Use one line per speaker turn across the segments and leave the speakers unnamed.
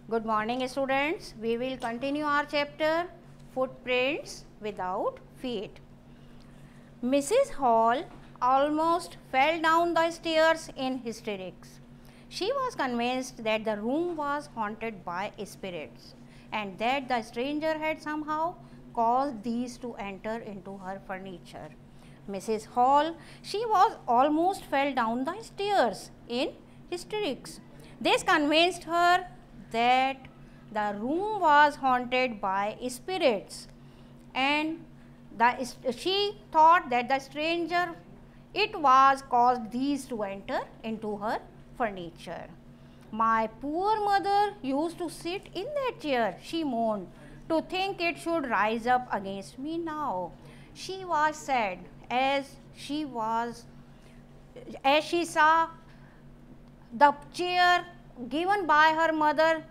Good morning, students. We will continue our chapter Footprints Without Feet. Mrs. Hall almost fell down the stairs in hysterics. She was convinced that the room was haunted by spirits and that the stranger had somehow caused these to enter into her furniture. Mrs. Hall, she was almost fell down the stairs in hysterics. This convinced her that the room was haunted by spirits and she thought that the stranger it was caused these to enter into her furniture. My poor mother used to sit in that chair, she moaned, to think it should rise up against me now. She was sad as she saw the chair given by her mother,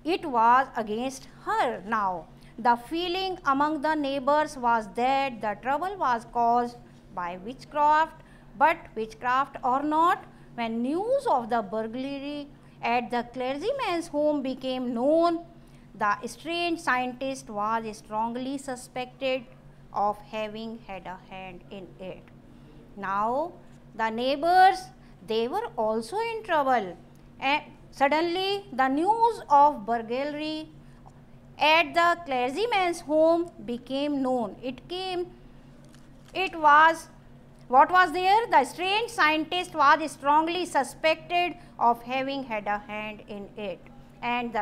it was against her now. The feeling among the neighbors was that the trouble was caused by witchcraft, but witchcraft or not, when news of the burglary at the clergyman's home became known, the strange scientist was strongly suspected of having had a hand in it. Now, the neighbors, they were also in trouble, and suddenly the news of burglary at the clergyman's home became known. What was there? The strange scientist was strongly suspected of having had a hand in it. And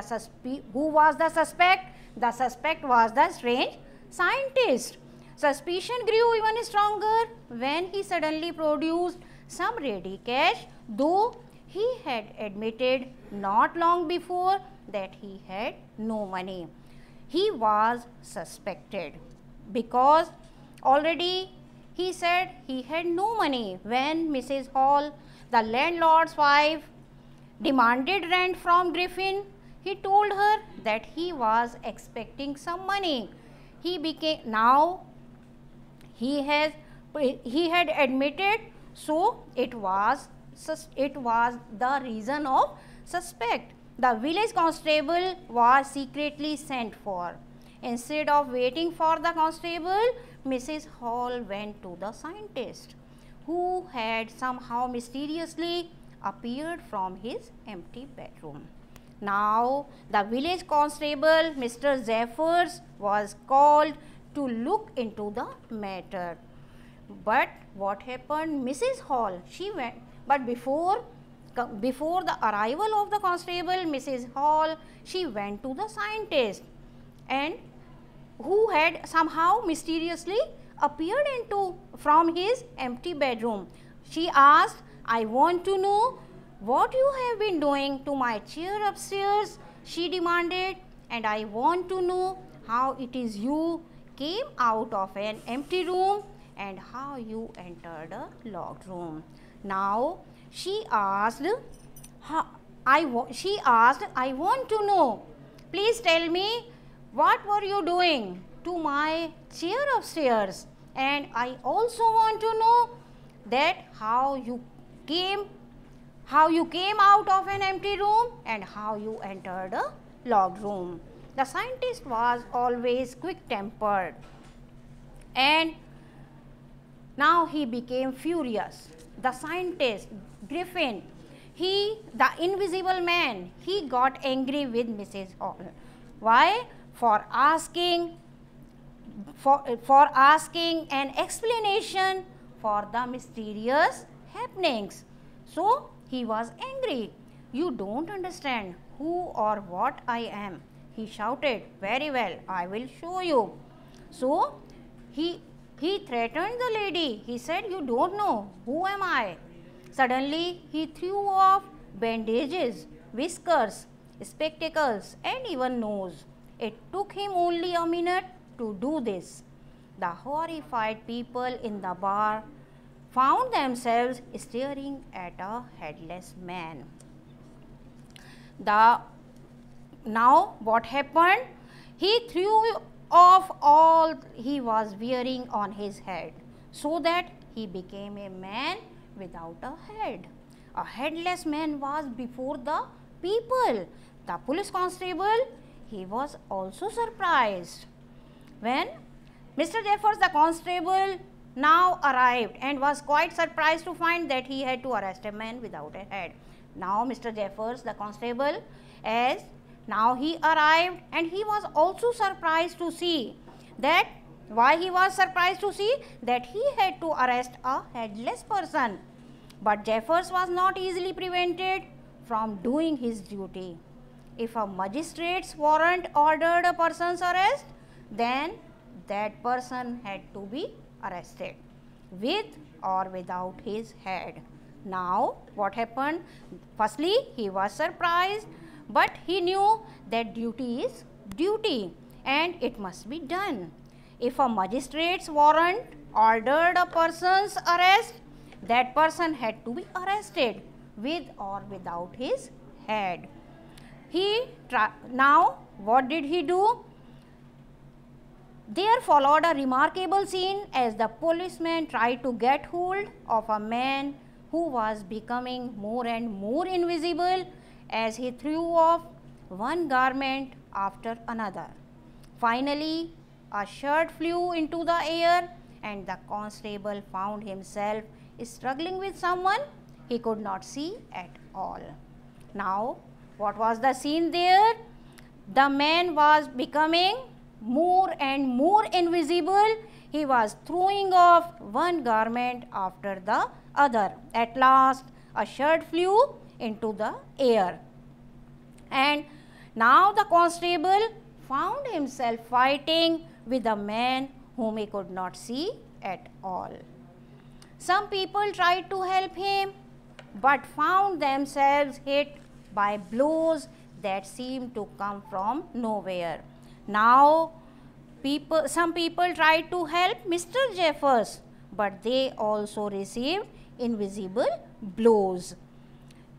who was the suspect? The suspect was the strange scientist. Suspicion grew even stronger when he suddenly produced some ready cash, though he had admitted not long before that he had no money. He was suspected because already he said he had no money. When Mrs. Hall, the landlord's wife, demanded rent from Griffin, he told her that he was expecting some money. Now he had admitted, so it was the reason of suspect. The village constable was secretly sent for. Instead of waiting for the constable, Mrs. Hall went to the scientist, who had somehow mysteriously appeared from his empty bedroom. Now, the village constable, Mr. Zephyrs, was called to look into the matter. But what happened? Mrs. Hall, she went, but before the arrival of the constable, Mrs. Hall, she went to the scientist, and who had somehow mysteriously appeared from his empty bedroom. She asked, "I want to know what you have been doing to my chair upstairs," she demanded, "and I want to know how it is you came out of an empty room and how you entered a locked room." Now, she asked, I want to know, please tell me, what were you doing to my chair upstairs? And I also want to know that how you came out of an empty room and how you entered a locked room. The scientist was always quick-tempered, and now he became furious. The scientist, Griffin, the invisible man, he got angry with Mrs. Hall. Why? For asking an explanation for the mysterious happenings. So, he was angry. "You don't understand who or what I am," he shouted. "Very well, I will show you." So, he threatened the lady. He said, "You don't know who am I." Suddenly, he threw off bandages, whiskers, spectacles, and even nose. It took him only a minute to do this. The horrified people in the bar found themselves staring at a headless man. Now, what happened? He threw off all he was wearing on his head, so that he became a man without a head. A headless man was before the people. The police constable, he was also surprised. When Mr. Jeffers, the constable, now arrived and was quite surprised to find that he had to arrest a man without a head. Now Mr. Jeffers, the constable, as now he arrived, and he was also surprised to see that, why he was surprised to see that he had to arrest a headless person. But Jeffers was not easily prevented from doing his duty. If a magistrate's warrant ordered a person's arrest, then that person had to be arrested, with or without his head. Now what happened? Firstly, he was surprised, but he knew that duty is duty and it must be done. If a magistrate's warrant ordered a person's arrest, that person had to be arrested, with or without his head. Now what did he do? There followed a remarkable scene as the policeman tried to get hold of a man who was becoming more and more invisible as he threw off one garment after another. Finally, a shirt flew into the air and the constable found himself struggling with someone he could not see at all. Now, what was the scene there? The man was becoming more and more invisible. He was throwing off one garment after the other. At last, a shirt flew into the air. And now the constable found himself fighting with a man whom he could not see at all. Some people tried to help him, but found themselves hit by blows that seemed to come from nowhere. Now, some people tried to help Mr. Jeffers, but they also received invisible blows.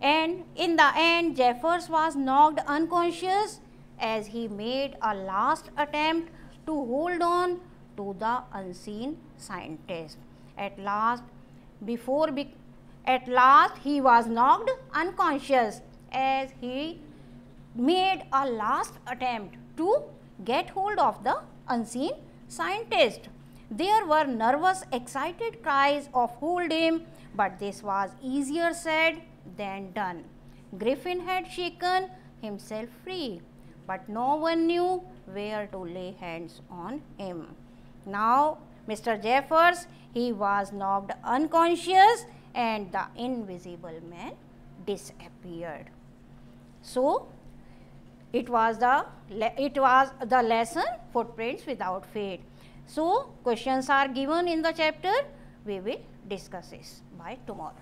And in the end, Jeffers was knocked unconscious as he made a last attempt to hold on to the unseen scientist. At last, he was knocked unconscious as he made a last attempt to get hold of the unseen scientist. There were nervous, excited cries of "hold him," but this was easier said than done. Griffin had shaken himself free, but no one knew where to lay hands on him. Now, Mr. Jeffers, he was knocked unconscious and the invisible man disappeared. So, it was the lesson Footprints Without Fate. So, questions are given in the chapter. We will discuss this by tomorrow.